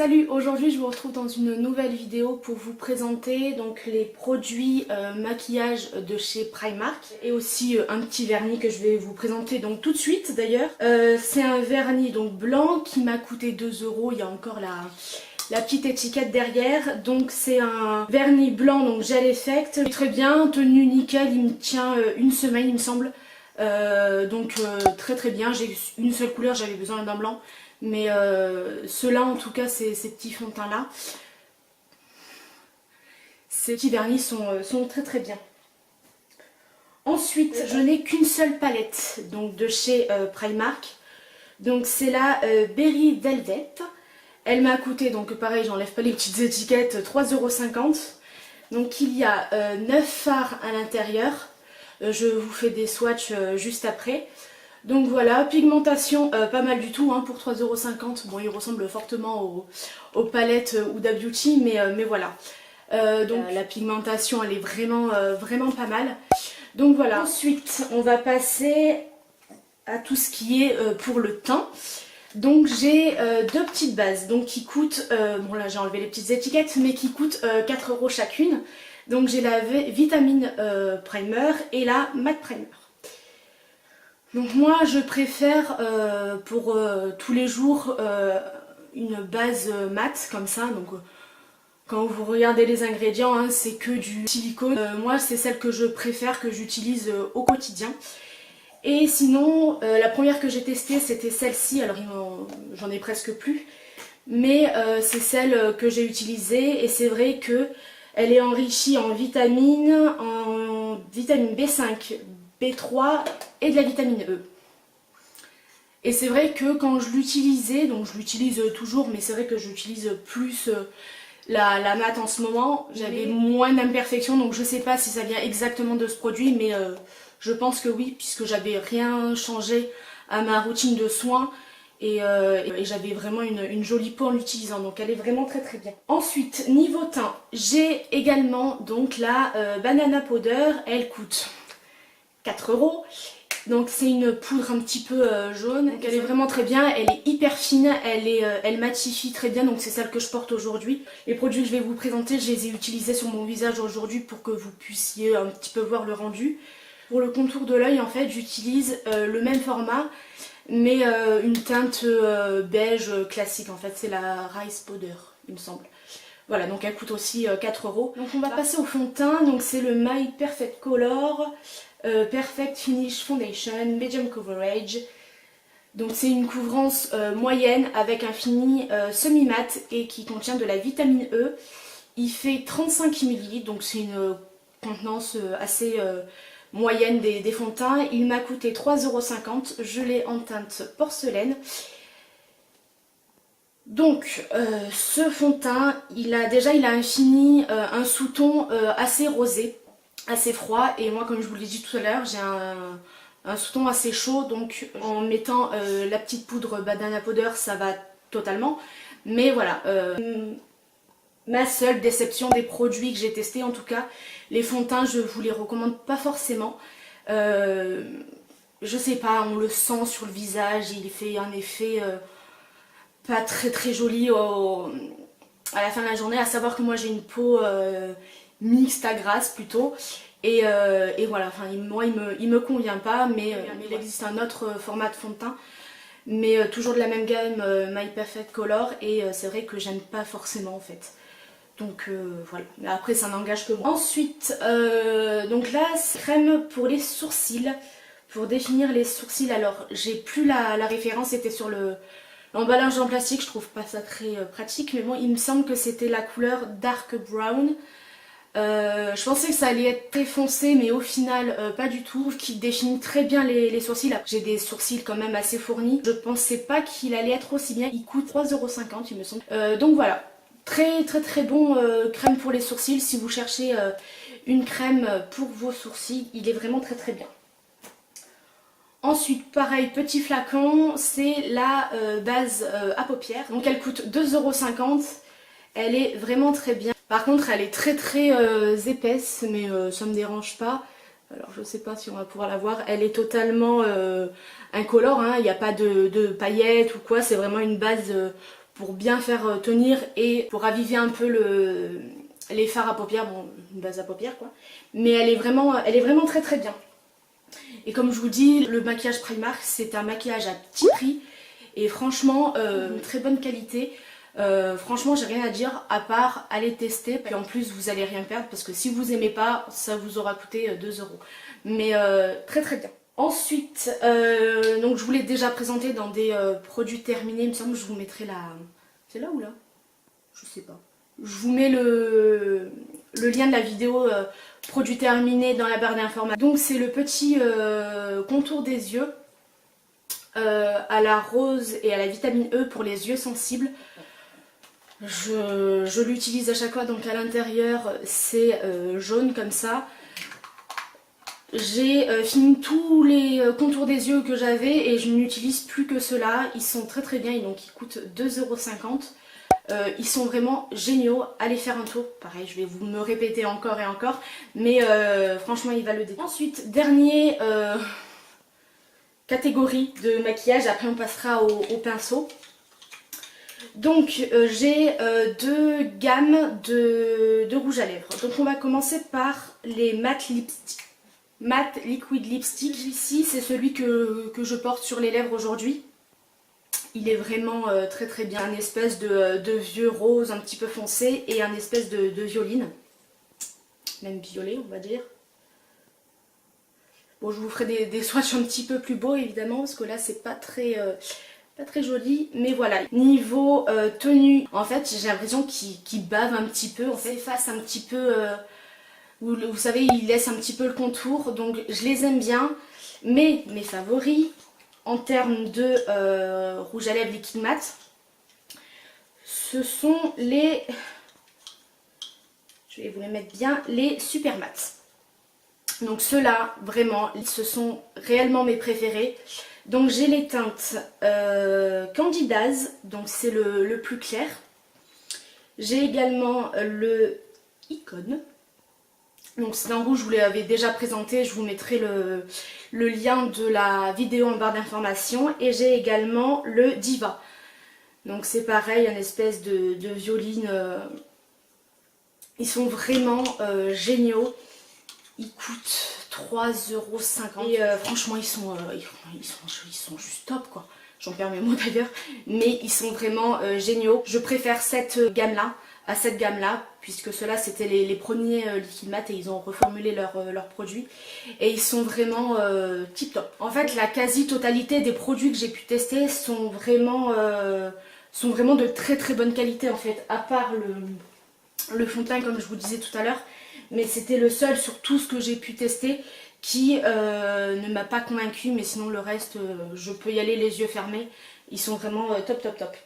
Salut, aujourd'hui je vous retrouve dans une nouvelle vidéo pour vous présenter donc les produits maquillage de chez Primark et aussi un petit vernis que je vais vous présenter donc tout de suite d'ailleurs. C'est un vernis donc blanc qui m'a coûté 2 €, il y a encore la petite étiquette derrière. Donc c'est un vernis blanc donc gel effect, très bien, tenue nickel, il me tient une semaine il me semble. Très très bien, j'ai une seule couleur, j'avais besoin d'un blanc. Mais ceux-là en tout cas, ces petits fonds de teint là, ces petits vernis sont très très bien. Ensuite, je n'ai qu'une seule palette donc de chez Primark. Donc c'est la Berry Velvet. Elle m'a coûté, donc pareil, j'enlève pas les petites étiquettes, 3,50 €. Donc il y a 9 fards à l'intérieur. Je vous fais des swatchs juste après. Donc voilà, pigmentation pas mal du tout hein, pour 3,50 €. Bon, il ressemble fortement aux palettes Huda Beauty, mais voilà. La pigmentation elle est vraiment pas mal. Donc voilà. Ensuite, on va passer à tout ce qui est pour le teint. Donc j'ai deux petites bases donc qui coûtent, bon là j'ai enlevé les petites étiquettes, mais qui coûtent 4 € chacune. Donc j'ai la Vitamine Primer et la Matte Primer. Donc moi je préfère pour tous les jours une base mat comme ça. Donc quand vous regardez les ingrédients hein, c'est que du silicone. Moi c'est celle que je préfère, que j'utilise au quotidien. Et sinon la première que j'ai testée c'était celle-ci, alors j'en ai presque plus. Mais c'est celle que j'ai utilisée et c'est vrai que elle est enrichie en vitamine B5, B3 et de la vitamine E. Et c'est vrai que quand je l'utilisais, donc je l'utilise toujours, mais c'est vrai que j'utilise plus la mat en ce moment, j'avais moins d'imperfections, donc je sais pas si ça vient exactement de ce produit, mais je pense que oui, puisque j'avais rien changé à ma routine de soins. Et j'avais vraiment une jolie peau en l'utilisant, donc elle est vraiment très très bien. Ensuite, niveau teint, j'ai également donc la Banana Powder, elle coûte 4 €. Donc c'est une poudre un petit peu jaune, donc elle est vraiment très bien, elle est hyper fine, elle matifie très bien, donc c'est celle que je porte aujourd'hui. Les produits que je vais vous présenter, je les ai utilisés sur mon visage aujourd'hui pour que vous puissiez un petit peu voir le rendu. Pour le contour de l'œil, en fait, j'utilise le même format, mais une teinte beige classique. En fait, c'est la Rice Powder, il me semble. Voilà, donc elle coûte aussi 4 €. Donc on va passer au fond de teint, donc c'est le My Perfect Color Perfect Finish Foundation Medium Coverage. Donc c'est une couvrance moyenne avec un fini semi-mat et qui contient de la vitamine E. Il fait 35 ml, donc c'est une contenance assez moyenne des fonds de teint. Il m'a coûté 3,50 €, je l'ai en teinte porcelaine. Donc ce fond de teint, il a un fini, un sous-ton assez rosé, assez froid, et moi comme je vous l'ai dit tout à l'heure, j'ai un sous-ton assez chaud, donc en mettant la petite poudre Banana Powder ça va totalement, mais voilà. Ma seule déception des produits que j'ai testés, en tout cas, les fonds de teint, je vous les recommande pas forcément. Je sais pas, on le sent sur le visage, il fait un effet pas très très joli à la fin de la journée, à savoir que moi j'ai une peau mixte à grasse plutôt. Et voilà, enfin moi il me convient pas, mais il existe un autre format de fond de teint. Mais toujours de la même gamme, My Perfect Color, et c'est vrai que j'aime pas forcément en fait. Donc voilà, mais après ça n'engage que moi. Ensuite, donc là, c'est crème pour les sourcils, pour définir les sourcils. Alors j'ai plus la référence, c'était sur l'emballage en plastique, je trouve pas ça très pratique, mais bon, il me semble que c'était la couleur Dark Brown. Je pensais que ça allait être très foncé, mais au final pas du tout, qui définit très bien les sourcils. J'ai des sourcils quand même assez fournis, je pensais pas qu'il allait être aussi bien. Il coûte 3,50 € il me semble. Donc voilà, très très très bon crème pour les sourcils. Si vous cherchez une crème pour vos sourcils, il est vraiment très très bien. Ensuite, pareil, petit flacon, c'est la base à paupières. Donc elle coûte 2,50 €. Elle est vraiment très bien. Par contre, elle est très très épaisse, mais ça me dérange pas. Alors je sais pas si on va pouvoir la voir. Elle est totalement incolore, hein. Il n'y a pas de paillettes ou quoi. C'est vraiment une base pour bien faire tenir et pour raviver un peu les fards à paupières, bon une base à paupières quoi. Mais elle est vraiment très très bien. Et comme je vous dis, le maquillage Primark c'est un maquillage à petit prix et franchement très bonne qualité. Franchement j'ai rien à dire à part aller tester, puis en plus vous allez rien perdre parce que si vous aimez pas ça vous aura coûté 2 €. Mais très très bien. Ensuite, donc je vous l'ai déjà présenté dans des produits terminés, il me semble que je vous mettrai la... C'est là ou là? Je sais pas. Je vous mets le lien de la vidéo produit terminé dans la barre d'informations. Donc c'est le petit contour des yeux à la rose et à la vitamine E pour les yeux sensibles. Je l'utilise à chaque fois, donc à l'intérieur c'est jaune comme ça. J'ai fini tous les contours des yeux que j'avais et je n'utilise plus que ceux-là. Ils sont très très bien, donc ils coûtent 2,50 €. Ils sont vraiment géniaux, allez faire un tour. Pareil, je vais vous me répéter encore et encore, mais franchement il va le détruire. Ensuite, dernier catégorie de maquillage, après on passera au pinceau. Donc j'ai deux gammes de rouge à lèvres. Donc on va commencer par les matte lipstick. Matte Liquid Lipstick. Ici c'est celui que je porte sur les lèvres aujourd'hui. Il est vraiment très très bien. Un espèce de vieux rose un petit peu foncé et un espèce de violine. Même violet on va dire. Bon je vous ferai des swatchs un petit peu plus beaux évidemment parce que là c'est pas très joli, mais voilà. Niveau tenue, en fait j'ai l'impression qu'il bave un petit peu, on s'efface un petit peu, vous savez il laisse un petit peu le contour, donc je les aime bien, mais mes favoris en termes de rouge à lèvres liquide mat, ce sont les, je vais vous les mettre bien, les super mat. Donc ceux-là, vraiment, ce sont réellement mes préférés. Donc j'ai les teintes Candidaz, donc c'est le plus clair. J'ai également le Icône. Donc c'est un rouge, je vous l'avais déjà présenté, je vous mettrai le lien de la vidéo en barre d'informations. Et j'ai également le Diva. Donc c'est pareil, une espèce de violine. Ils sont vraiment géniaux. Ils coûtent 3,50 € et franchement ils sont juste top quoi. J'en perds mes mots d'ailleurs, mais ils sont vraiment géniaux. Je préfère cette gamme là à cette gamme là, puisque ceux-là c'était les premiers liquid mat et ils ont reformulé leurs produits et ils sont vraiment tip top. En fait la quasi-totalité des produits que j'ai pu tester sont vraiment de très très bonne qualité en fait, à part le fond de teint comme je vous disais tout à l'heure. Mais c'était le seul sur tout ce que j'ai pu tester qui ne m'a pas convaincu, mais sinon le reste je peux y aller les yeux fermés, ils sont vraiment top top top.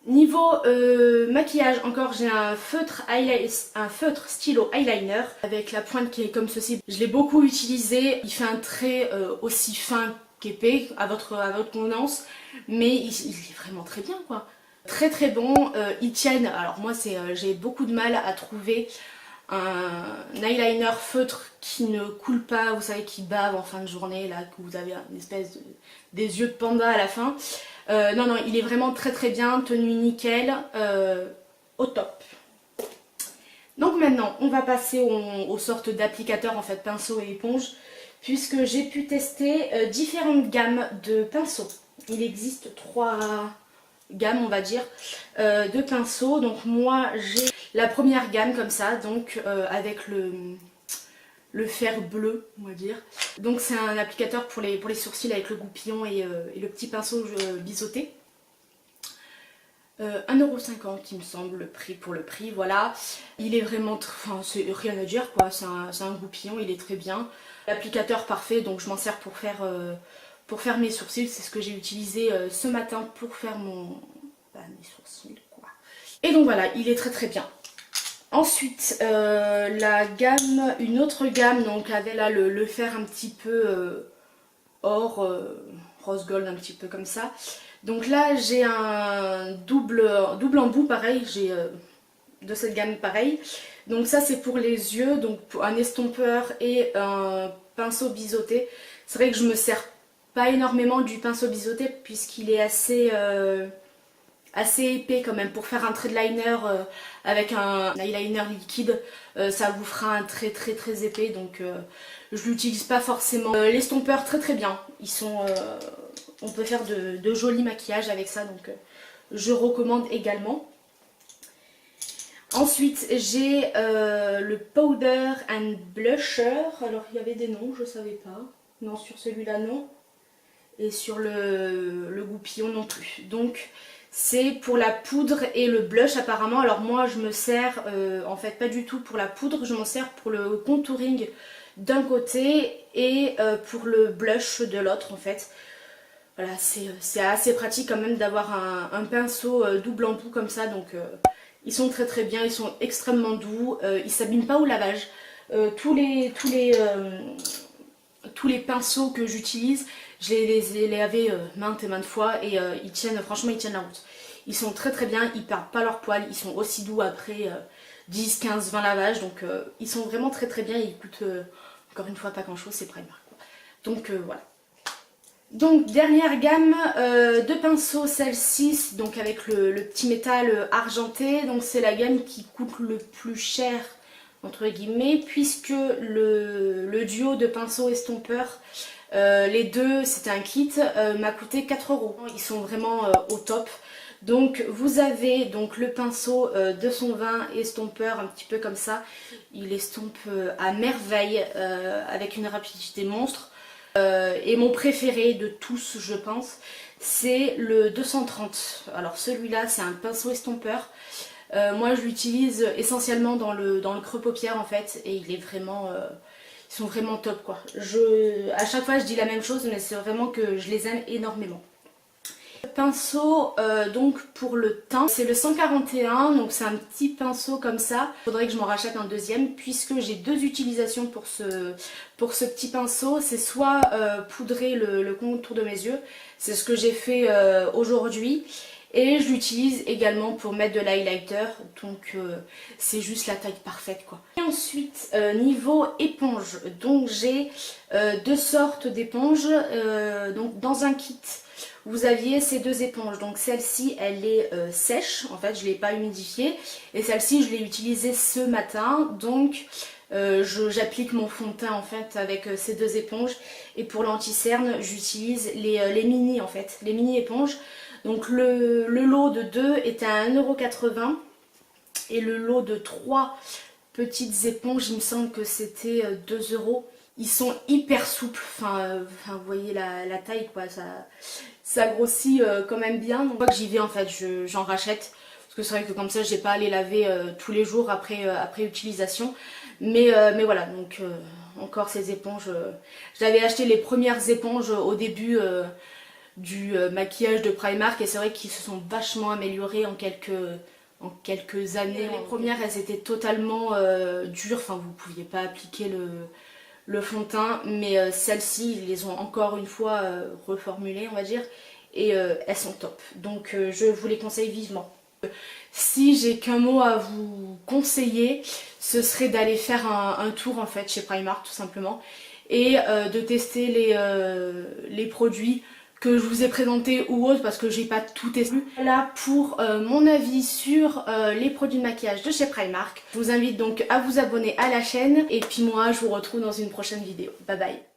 Niveau maquillage, encore j'ai un feutre stylo eyeliner avec la pointe qui est comme ceci. Je l'ai beaucoup utilisé, il fait un trait aussi fin qu'épais à votre convenance, mais il est vraiment très bien quoi. Très très bon, ils tiennent, alors moi j'ai beaucoup de mal à trouver un eyeliner feutre qui ne coule pas, vous savez, qui bave en fin de journée, là, que vous avez une espèce des yeux de panda à la fin. Non, non, il est vraiment très très bien, tenue nickel, au top. Donc maintenant, on va passer aux sortes d'applicateurs, en fait, pinceau et éponge, puisque j'ai pu tester différentes gammes de pinceaux. Il existe 3 gammes, on va dire, de pinceaux. Donc moi, j'ai la première gamme comme ça, donc avec le fer bleu, on va dire. Donc c'est un applicateur pour les sourcils avec le goupillon et le petit pinceau biseauté. 1,50 € il me semble, le prix pour le prix, voilà. Il est vraiment, enfin c'est rien à dire quoi, c'est un goupillon, il est très bien. L'applicateur parfait, donc je m'en sers pour faire mes sourcils, c'est ce que j'ai utilisé ce matin pour faire mes sourcils quoi. Et donc voilà, il est très très bien. Ensuite, une autre gamme, donc avait là le fer un petit peu or, rose gold, un petit peu comme ça. Donc là, j'ai un double embout, pareil, j'ai de cette gamme pareil. Donc ça, c'est pour les yeux, donc un estompeur et un pinceau biseauté. C'est vrai que je me sers pas énormément du pinceau biseauté puisqu'il est assez assez épais quand même. Pour faire un trait de liner avec un eyeliner liquide, ça vous fera un trait très épais, donc je l'utilise pas forcément. L'estompeur très bien, ils sont, on peut faire de jolis maquillages avec ça, donc je recommande également. Ensuite j'ai le Powder and Blusher, alors il y avait des noms, je savais pas, non sur celui-là non, et sur le goupillon non plus. Donc c'est pour la poudre et le blush apparemment. Alors moi je me sers en fait pas du tout pour la poudre, je m'en sers pour le contouring d'un côté et pour le blush de l'autre en fait. Voilà, c'est assez pratique quand même d'avoir un pinceau double embout comme ça, donc ils sont très bien, ils sont extrêmement doux, ils s'abîment pas au lavage. Tous les pinceaux que j'utilise, je les lavés maintes et maintes fois et ils tiennent, franchement ils tiennent la route. Ils sont très bien, ils perdent pas leur poil, ils sont aussi doux après 10, 15, 20 lavages, donc ils sont vraiment très bien et ils coûtent encore une fois pas grand chose, c'est Primark quoi. Donc voilà. Donc dernière gamme de pinceaux, celle-ci, donc avec le petit métal argenté, donc c'est la gamme qui coûte le plus cher entre guillemets, puisque le duo de pinceaux estompeurs, les deux c'était un kit, m'a coûté 4 €. Ils sont vraiment au top. Donc vous avez donc le pinceau 220 estompeur, un petit peu comme ça, il estompe à merveille avec une rapidité monstre. Et mon préféré de tous je pense, c'est le 230. Alors celui-là c'est un pinceau estompeur. Moi je l'utilise essentiellement dans le creux paupière en fait, et il est vraiment, ils sont vraiment top quoi. À chaque fois je dis la même chose, mais c'est vraiment que je les aime énormément. Pinceau donc pour le teint, c'est le 141, donc c'est un petit pinceau comme ça. Il faudrait que je m'en rachète un deuxième puisque j'ai deux utilisations pour ce petit pinceau. C'est soit poudrer le contour de mes yeux, c'est ce que j'ai fait aujourd'hui, et je l'utilise également pour mettre de l'highlighter, donc c'est juste la taille parfaite quoi. Et ensuite niveau éponge, donc j'ai deux sortes d'éponges, donc dans un kit vous aviez ces deux éponges, donc celle-ci elle est sèche, en fait je ne l'ai pas humidifiée, et celle-ci je l'ai utilisée ce matin, donc j'applique mon fond de teint en fait avec ces deux éponges, et pour l'anti-cerne j'utilise les mini en fait, les mini éponges. Donc le lot de 2 est à 1,80 € et le lot de 3 petites éponges, il me semble que c'était 2 €. Ils sont hyper souples, enfin vous voyez la taille quoi, ça grossit quand même bien. Donc, une fois que j'y vais en fait, j'en rachète. Parce que c'est vrai que comme ça, j'ai pas à les laver tous les jours après utilisation. Mais voilà, donc encore ces éponges. J'avais acheté les premières éponges au début du maquillage de Primark, et c'est vrai qu'ils se sont vachement améliorés en quelques années. Les premières, elles étaient totalement dures, enfin vous pouviez pas appliquer le fond de teint, mais celles-ci ils les ont encore une fois reformulées on va dire, et elles sont top, donc je vous les conseille vivement. Si j'ai qu'un mot à vous conseiller, ce serait d'aller faire un tour en fait chez Primark tout simplement, et de tester les produits que je vous ai présenté ou autre, parce que j'ai pas tout testé. Voilà pour mon avis sur les produits de maquillage de chez Primark. Je vous invite donc à vous abonner à la chaîne, et puis moi je vous retrouve dans une prochaine vidéo. Bye bye.